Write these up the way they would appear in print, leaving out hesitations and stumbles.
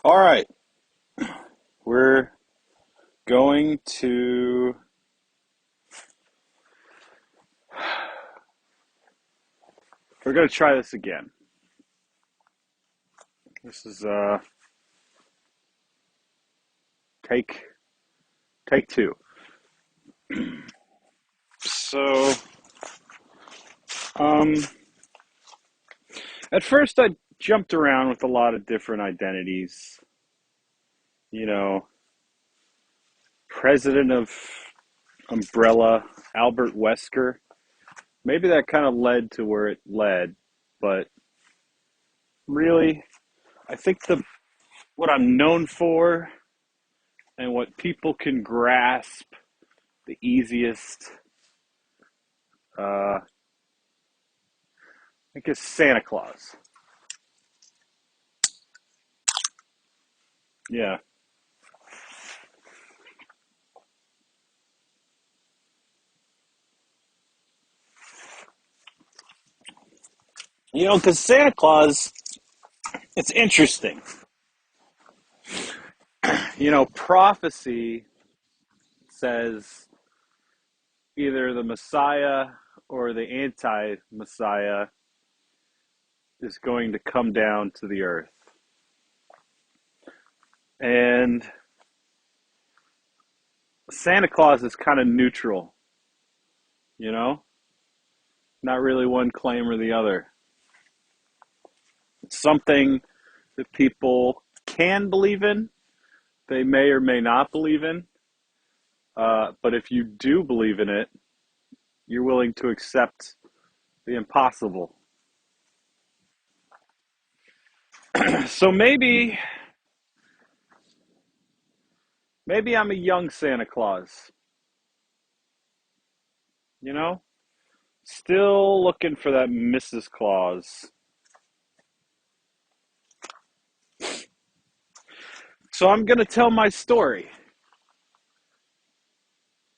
All right, we're going to we're going to try this again. This is take take two. So, um, at first I jumped around with a lot of different identities. You know, president of Umbrella, Albert Wesker. Maybe that kind of led to where it led, but really, I think the what I'm known for and what people can grasp the easiest, I think, is Santa Claus. Yeah. Because Santa Claus, it's interesting. Prophecy says either the Messiah or the anti Messiah is going to come down to the earth. And Santa Claus is kind of neutral, you know? Not really one claim or the other. It's something that people can believe in, they may or may not believe in. But if you do believe in it, you're willing to accept the impossible. So maybe I'm a young Santa Claus, you know? Still looking for that Mrs. Claus. So I'm going to tell my story.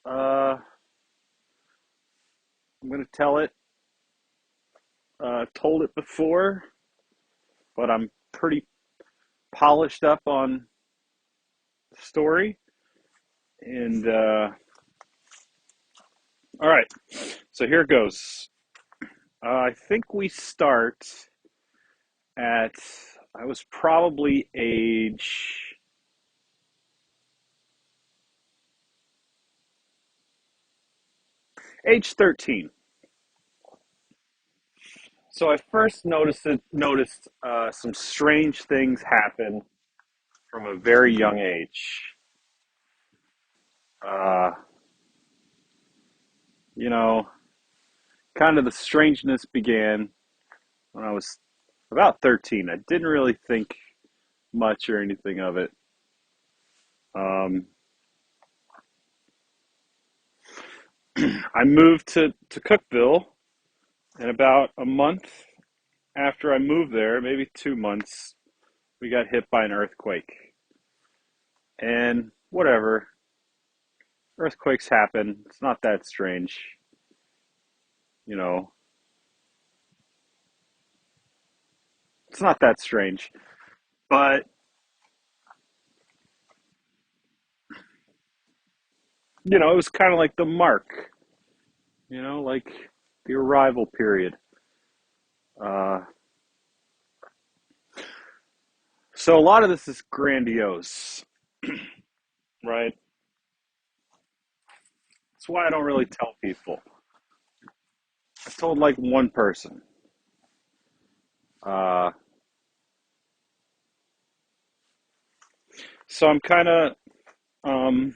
Uh, I'm going to tell it. Told it before, but I'm pretty polished up on the story. And all right, so here goes. I think we start at, I was probably age 13. So I first noticed some strange things happen from a very young age. Uh, you know, Kind of the strangeness began when I was about 13. I didn't really think much or anything of it. Um, I moved to Cookville, and about a month after I moved there, maybe 2 months, we got hit by an earthquake. And whatever, earthquakes happen. It's not that strange, you know. It's not that strange. But, it was kind of like the mark, like the arrival period. Uh, so a lot of this is grandiose, right? That's why I don't really tell people. I told like one person. Uh, so I'm kind of um,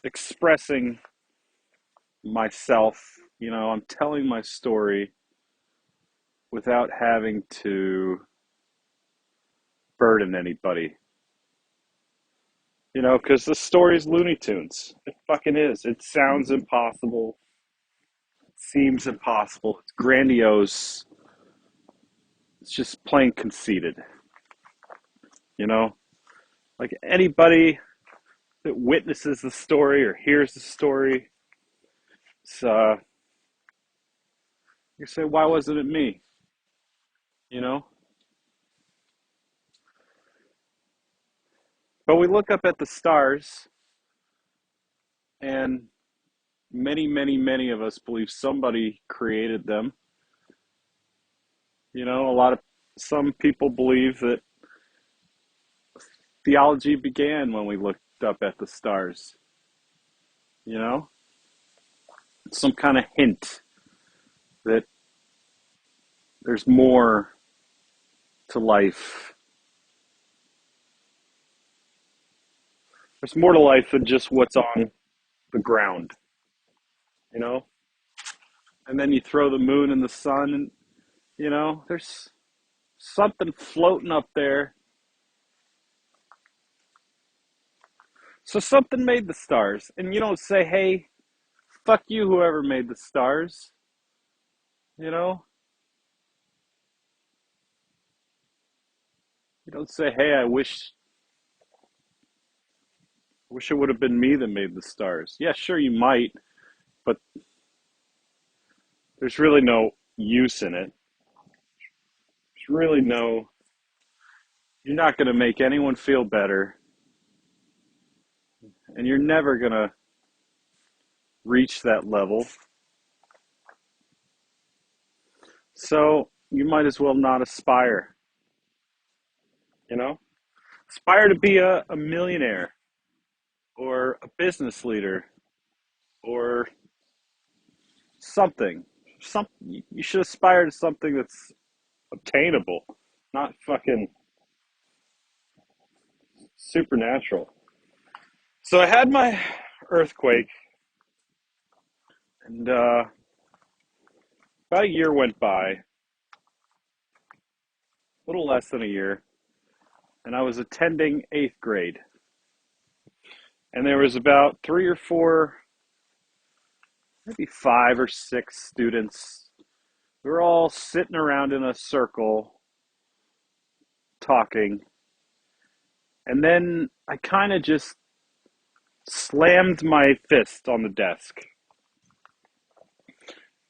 expressing myself. I'm telling my story without having to burden anybody. Because the story's Looney Tunes. It fucking is. It sounds impossible. It seems impossible. It's grandiose. It's just plain conceited. You know, like anybody that witnesses the story or hears the story, it's, you say, why wasn't it me? You know, But we look up at the stars, and many, many, many of us believe somebody created them. You know, some people believe that theology began when we looked up at the stars. You know, some kind of hint that there's more to life. There's more to life than just what's on the ground, you know? And then you throw the moon and the sun, and, there's something floating up there. So something made the stars. And you don't say, hey, fuck you, whoever made the stars. You know? You don't say, hey, I wish it would have been me that made the stars. Yeah, sure, you might, but there's really no use in it. There's really no, you're not going to make anyone feel better, and you're never going to reach that level. So you might as well not aspire, you know? Aspire to be a millionaire or a business leader or something. You should aspire to something that's obtainable, not fucking supernatural. So I had my earthquake, and about a year went by, a little less than a year, and I was attending eighth grade. And there was about three or four, maybe five or six students. We were all sitting around in a circle talking. And then I kind of just slammed my fist on the desk.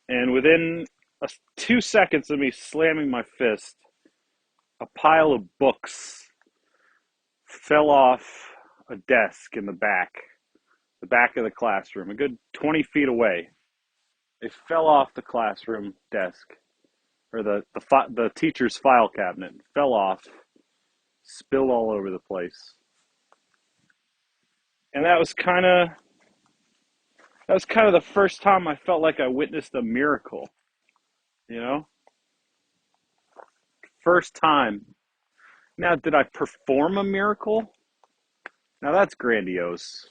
And within 2 seconds of me slamming my fist, a pile of books fell off a desk in the back of the classroom, a good 20 feet away. They fell off the classroom desk, or the teacher's file cabinet, fell off, spilled all over the place. And that was kind of the first time I felt like I witnessed a miracle, you know? First time. Now, did I perform a miracle? Now that's grandiose.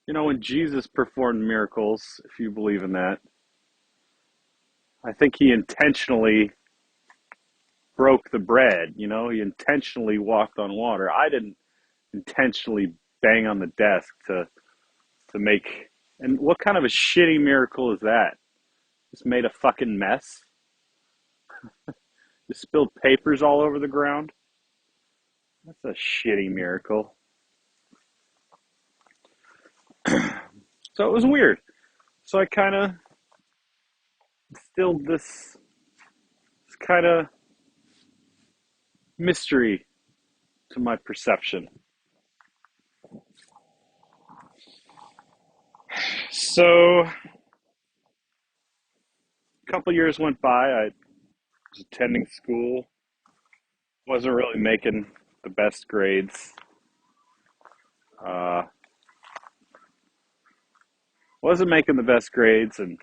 You know, when Jesus performed miracles, if you believe in that, I think he intentionally broke the bread, he intentionally walked on water. I didn't intentionally bang on the desk to make. And what kind of a shitty miracle is that? Just made a fucking mess. Just spilled papers all over the ground. That's a shitty miracle. So it was weird. So I kind of instilled this kind of mystery to my perception. So a couple years went by. I was attending school. Wasn't really making the best grades. Uh, wasn't making the best grades, and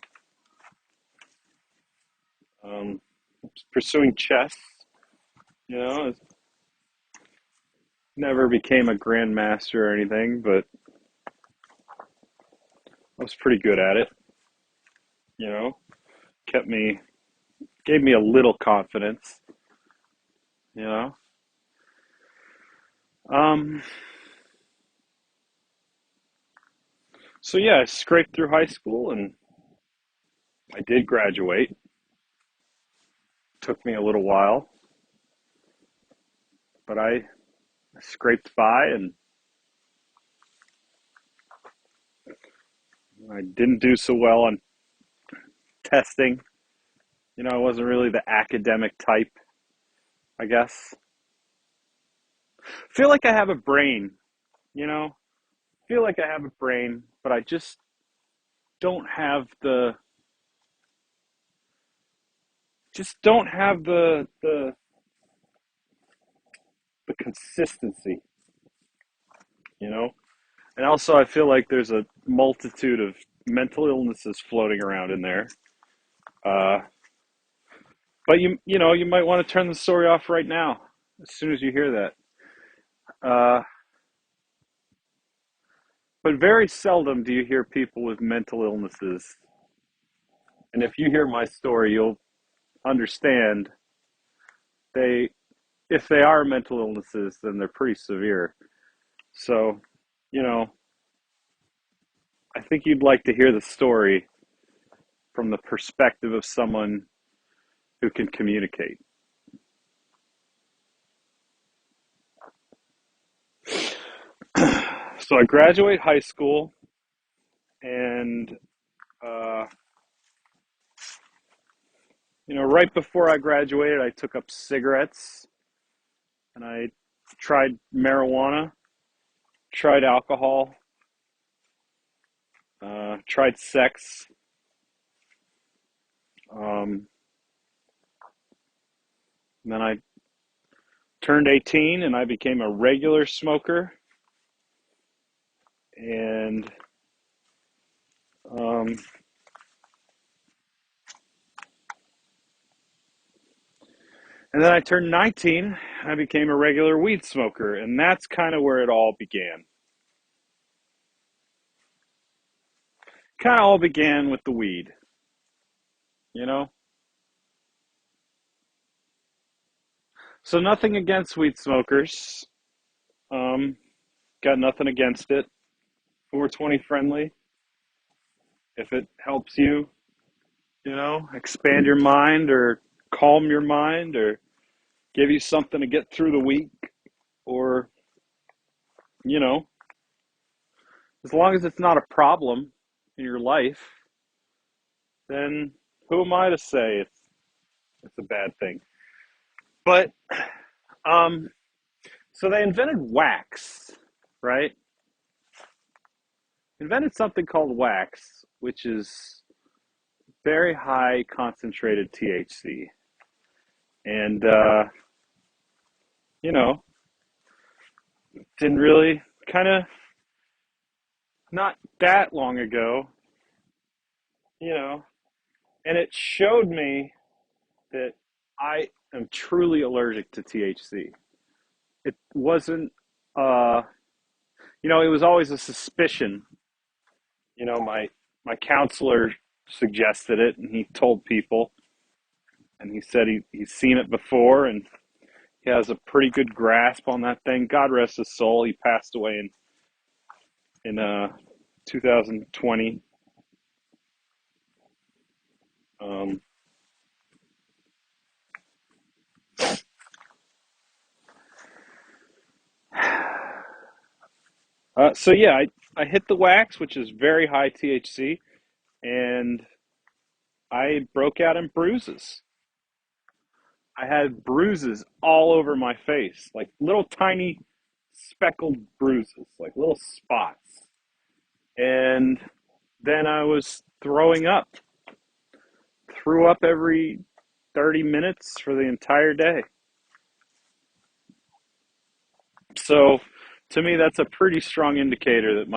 pursuing chess. Never became a grandmaster or anything, but I was pretty good at it. You know, kept me, gave me a little confidence. You know, um, so yeah, I scraped through high school, and I did graduate. Took me a little while, but I scraped by, and I didn't do so well on testing. I wasn't really the academic type, I guess. Feel like I have a brain, you know? Feel like I have a brain, but I just don't have the consistency, you know? And also I feel like there's a multitude of mental illnesses floating around in there. Uh, but you might want to turn the story off right now as soon as you hear that. Uh, but very seldom do you hear people with mental illnesses. And if you hear my story, you'll understand they if they are mental illnesses, then they're pretty severe. So, you know, I think you'd like to hear the story from the perspective of someone who can communicate. So I graduate high school, and uh, right before I graduated, I took up cigarettes, and I tried marijuana, tried alcohol, tried sex. Um, and then I turned 18, and I became a regular smoker, and um, and then I turned 19, and I became a regular weed smoker, and that's kind of where it all began. Kind of all began with the weed, you know? So nothing against weed smokers. Um, got nothing against it. 420 friendly. If it helps you, expand your mind or calm your mind or give you something to get through the week or, you know, as long as it's not a problem in your life, then who am I to say it's a bad thing? But um, so they invented wax, right? Invented something called wax, which is very high concentrated THC. And, you know, didn't really kind of not that long ago, you know, and it showed me that I am truly allergic to THC. It wasn't, uh, it was always a suspicion. My counselor suggested it, and he told people, and he said he's seen it before, and he has a pretty good grasp on that thing. God rest his soul. He passed away in 2020. Um, so yeah, I hit the wax, which is very high THC, and I broke out in bruises. I had bruises all over my face, like little tiny speckled bruises, like little spots. And then I was throwing up, threw up every 30 minutes for the entire day. So to me, that's a pretty strong indicator that